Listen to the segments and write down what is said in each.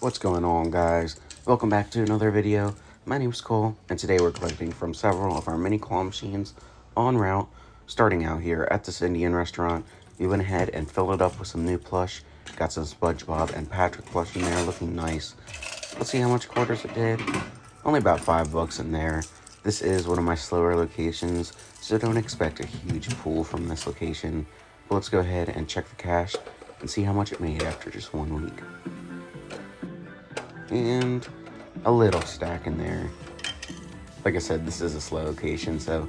What's going on, guys? Welcome back to another video. My name's Cole, and today we're collecting from several of our mini claw machines en route. Starting out here at this Indian restaurant, we went ahead and filled it up with some new plush. Got some SpongeBob and Patrick plush in there, looking nice. Let's see how much quarters it did. Only about $5 in there. This is one of my slower locations, so don't expect a huge pull from this location. But let's go ahead and check the cash and see how much it made after just 1 week. And a little stack in there. Like I said, this is a slow location, so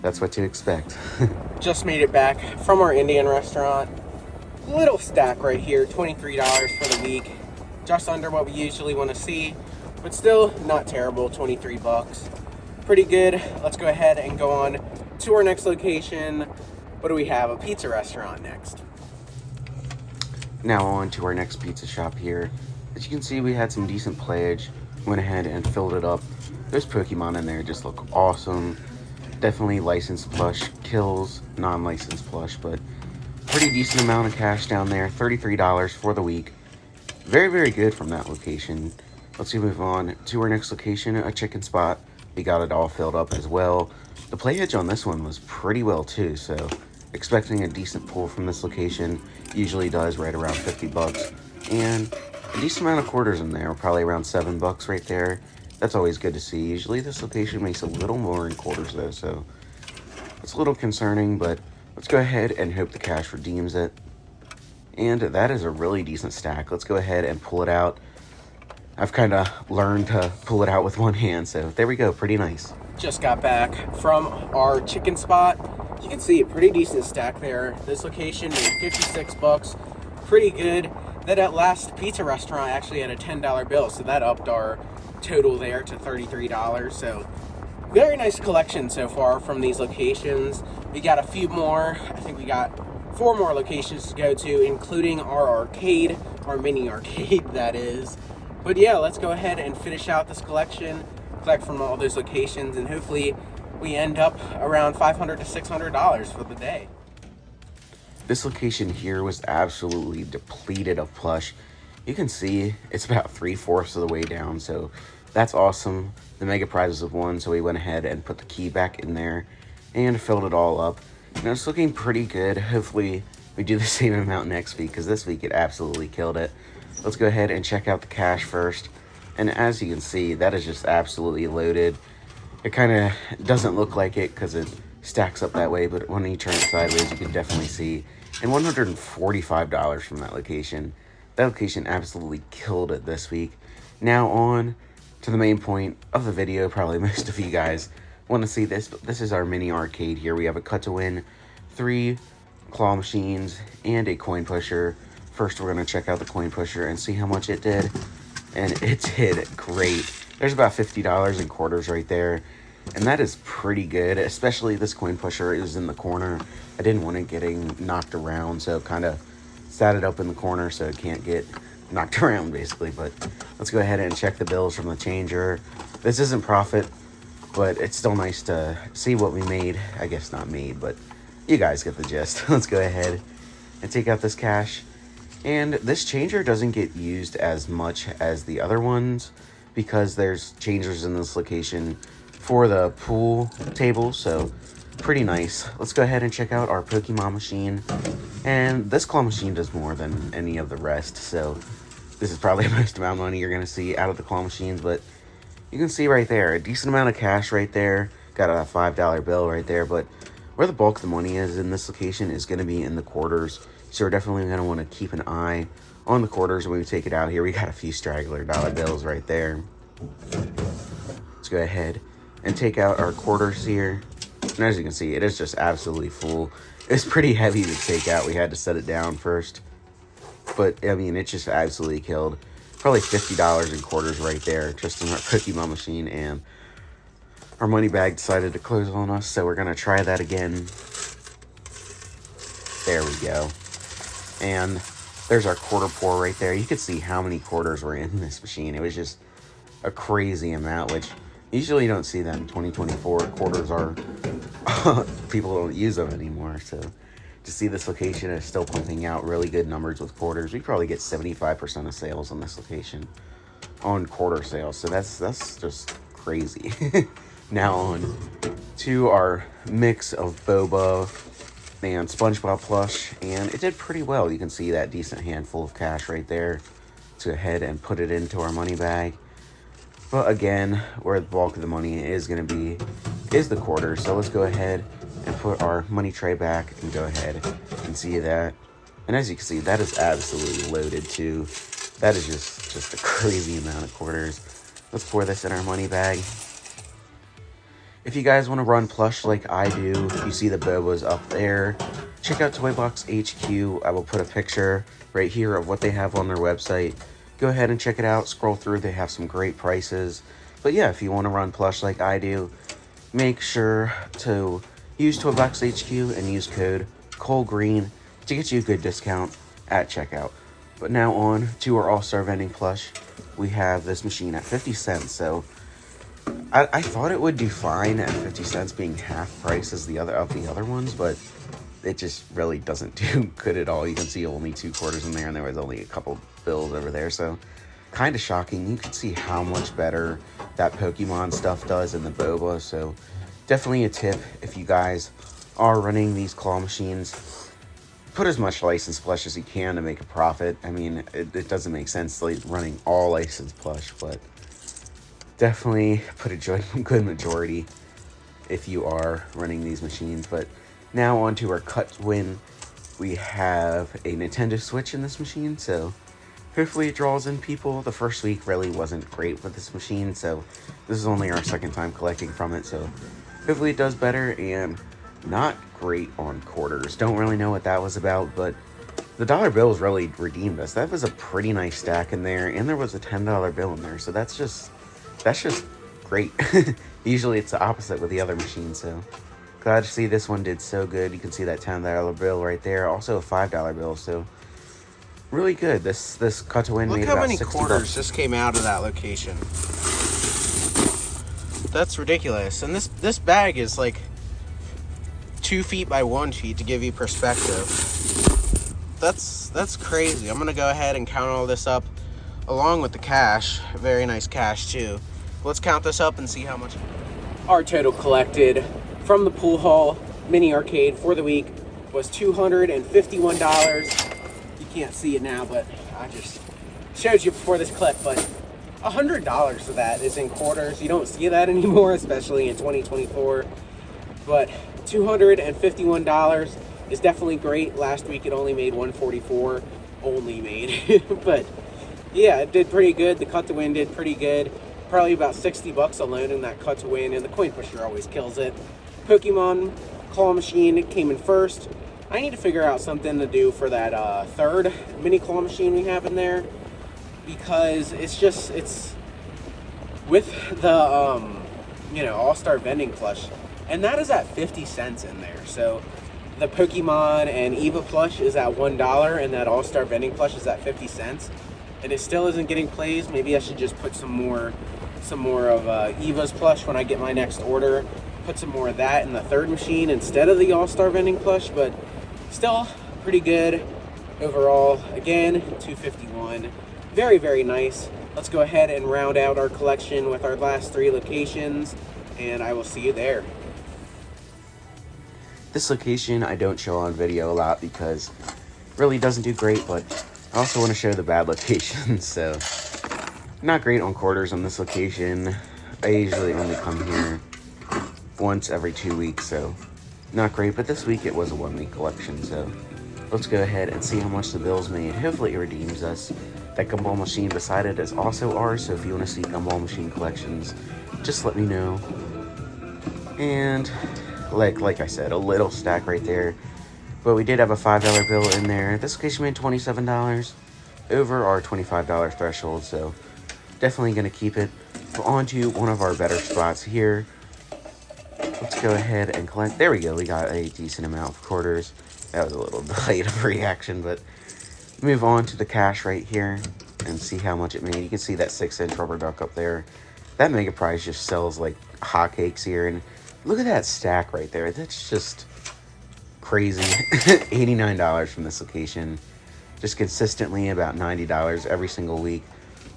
that's what to expect. Just made it back from our Indian restaurant. Little stack right here, $23 for the week. Just under what we usually want to see, but still not terrible, 23 bucks. Pretty good. Let's go ahead and go on to our next location. What do we have? A pizza restaurant next. Now on to our next pizza shop here. As you can see, we had some decent playage. Went ahead and filled it up. Those Pokemon in there just look awesome. Definitely licensed plush, kills non-licensed plush, but pretty decent amount of cash down there. $33 for the week. Very, very good from that location. Let's move on to our next location, a chicken spot. We got it all filled up as well. The playage on this one was pretty well too, so expecting a decent pull from this location. Usually does right around 50 bucks. And a decent amount of quarters in there, probably around $7 right there. That's always good to see. Usually this location makes a little more in quarters though, so it's a little concerning, but let's go ahead and hope the cash redeems it. And that is a really decent stack. Let's go ahead and pull it out. I've kind of learned to pull it out with one hand, so there we go, pretty nice. Just got back from our chicken spot. You can see a pretty decent stack there. This location made 56 bucks. Pretty good. That last pizza restaurant actually had a $10 bill, so that upped our total there to $33. So very nice collection so far from these locations. We got a few more. I think we got 4 more locations to go to, including our arcade, our mini arcade that is. But yeah, let's go ahead and finish out this collection, collect from all those locations, and hopefully we end up around $500 to $600 for the day. This location here was absolutely depleted of plush. You can see it's about 3/4 of the way down, so that's awesome. The mega prizes have won, so we went ahead and put the key back in there and filled it all up. Now it's looking pretty good. Hopefully we do the same amount next week, because this week it absolutely killed it. Let's go ahead and check out the cash first. And as you can see, that is just absolutely loaded. It kind of doesn't look like it because it stacks up that way, but when you turn it sideways, you can definitely see. And $145 from that location. That location absolutely killed it this week. Now on to the main point of the video. Probably most of you guys want to see this, but this is our mini arcade here. We have a cut to win, 3 claw machines, and a coin pusher. First, we're going to check out the coin pusher and see how much it did. And it did great. There's about $50 in quarters right there. And that is pretty good, especially this coin pusher is in the corner. I didn't want it getting knocked around, so kind of sat it up in the corner so it can't get knocked around, basically. But let's go ahead and check the bills from the changer. This isn't profit, but it's still nice to see what we made. I guess not made, but you guys get the gist. Let's go ahead and take out this cash. And this changer doesn't get used as much as the other ones because there's changers in this location for the pool table, so pretty nice. Let's go ahead and check out our Pokemon machine. And this claw machine does more than any of the rest, so this is probably the most amount of money you're going to see out of the claw machines, but you can see right there, a decent amount of cash right there. Got a $5 bill right there, but where the bulk of the money is in this location is going to be in the quarters, so we're definitely going to want to keep an eye on the quarters when we take it out here. We got a few straggler dollar bills right there. Let's go ahead and take out our quarters here. And as you can see, it is just absolutely full. It's pretty heavy to take out. We had to set it down first. But, I mean, it just absolutely killed. Probably $50 in quarters right there, just in our Pokemon machine. And our money bag decided to close on us, so we're going to try that again. There we go. And there's our quarter pour right there. You could see how many quarters were in this machine. It was just a crazy amount, which usually you don't see that in 2024. Quarters are, people don't use them anymore, so to see this location is still pumping out really good numbers with quarters. We probably get 75% of sales on this location on quarter sales. So that's just crazy. Now on to our mix of Boba and SpongeBob plush, and it did pretty well. You can see that decent handful of cash right there. Let's go ahead and put it into our money bag. But again, where the bulk of the money is going to be is the quarter. So let's go ahead and put our money tray back and go ahead and see that. And as you can see, that is absolutely loaded too. That is just a crazy amount of quarters. Let's pour this in our money bag. If you guys want to run plush like I do, you see the Bobas up there, check out Toybox HQ. I will put a picture right here of what they have on their website. Go ahead and check it out. Scroll through. They have some great prices. But yeah, if you want to run plush like I do, make sure to use Toybox HQ and use code ColeGreen to get you a good discount at checkout. But now on to our All-Star Vending plush. We have this machine at 50 cents. So I thought it would do fine at 50 cents, being half price as the other ones, but it just really doesn't do good at all. You can see only 2 quarters in there, and there was only a couple bills over there, so kind of shocking. You can see how much better that Pokemon stuff does in the Boba, so definitely a tip if you guys are running these claw machines. Put as much license plush as you can to make a profit. I mean, it doesn't make sense like running all license plush, but definitely put a good majority if you are running these machines. But now on to our cut win. We have a Nintendo Switch in this machine, so hopefully it draws in people. The first week really wasn't great with this machine, so this is only our second time collecting from it, so hopefully it does better. And not great on quarters. Don't really know what that was about, but the dollar bills really redeemed us. That was a pretty nice stack in there, and there was a $10 bill in there, so that's just great. Usually it's the opposite with the other machines, so glad to see this one did so good. You can see that $10 bill right there, also a $5 bill, so really good. This cut to win made about 60 bucks. Look how many quarters just came out of that location. That's ridiculous. And this bag is like 2 feet by 1 feet, to give you perspective. That's crazy. I'm gonna go ahead and count all this up along with the cash. Very nice cash too. Let's count this up and see how much our total collected from the pool hall mini arcade for the week was $251. You can't see it now, but I just showed you before this clip, but $100 of that is in quarters. You don't see that anymore, especially in 2024. But $251 is definitely great. Last week it only made $144, only made. But yeah, it did pretty good. The cut to win did pretty good. Probably about 60 bucks alone in that cut to win, and the coin pusher always kills it. Pokemon claw machine came in first. I need to figure out something to do for that third mini claw machine we have in there, because it's with the All-Star Vending plush, and that is at 50 cents in there. So the Pokemon and Eva plush is at $1, and that All-Star Vending plush is at 50 cents. And it still isn't getting plays. Maybe I should just put some more of Eva's plush when I get my next order. Put some more of that in the third machine instead of the All-Star Vending plush, but still pretty good overall. Again, $251. Very, very nice. Let's go ahead and round out our collection with our last 3 locations, and I will see you there. This location I don't show on video a lot because it really doesn't do great, but I also want to show the bad locations. So not great on quarters on this location. I usually only come here once every 2 weeks, so not great. But this week it was a 1-week collection, so let's go ahead and see how much the bills made. Hopefully it redeems us. That gumball machine beside it is also ours, so if you want to see gumball machine collections, just let me know. And like I said, a little stack right there. But we did have a $5 bill in there. This location made $27 over our $25 threshold, so definitely going to keep it. But on to one of our better spots here. Let's go ahead and collect. There we go. We got a decent amount of quarters. That was a little delayed of a reaction, but move on to the cash right here and see how much it made. You can see that 6-inch rubber duck up there. That Mega Prize just sells like hotcakes here, and look at that stack right there. That's just crazy. $89 from this location. Just consistently about $90 every single week.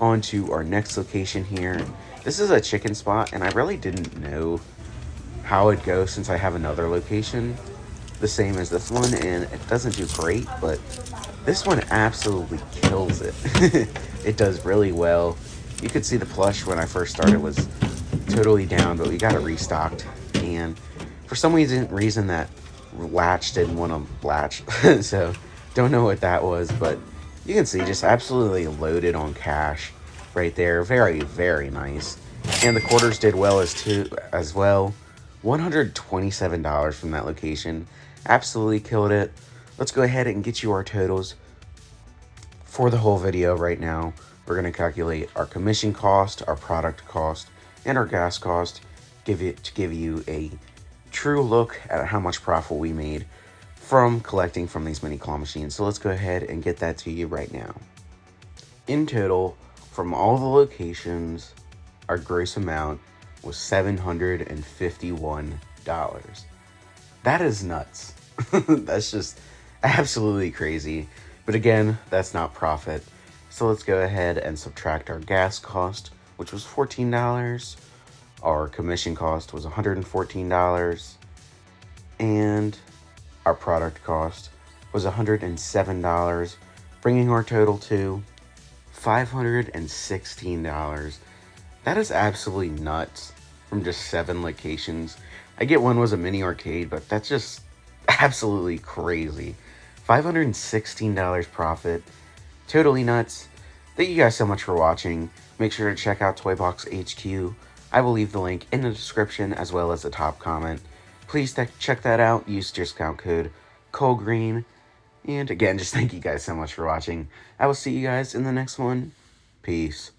On to our next location here. This is a chicken spot, and I really didn't know how it goes since I have another location the same as this one, and it doesn't do great, but this one absolutely kills it. It does really well. You could see the plush when I first started was totally down, but we got it restocked, and for some reason that latch didn't want to latch. So don't know what that was, but you can see just absolutely loaded on cash right there. Very, very nice. And the quarters did well as well. $127 from that location. Absolutely killed it. Let's go ahead and get you our totals for the whole video right now. We're going to calculate our commission cost, our product cost, and our gas cost to give you a true look at how much profit we made from collecting from these mini claw machines. So let's go ahead and get that to you right now. In total, from all the locations, our gross amount was $751. That is nuts. That's just absolutely crazy. But again, that's not profit. So let's go ahead and subtract our gas cost, which was $14. Our commission cost was $114. And our product cost was $107, bringing our total to $516. That is absolutely nuts from just 7 locations. I get one was a mini arcade, but that's just absolutely crazy. $516 profit. Totally nuts. Thank you guys so much for watching. Make sure to check out Toy Box HQ. I will leave the link in the description as well as the top comment. Please check that out. Use discount code COLEGREEN. And again, just thank you guys so much for watching. I will see you guys in the next one. Peace.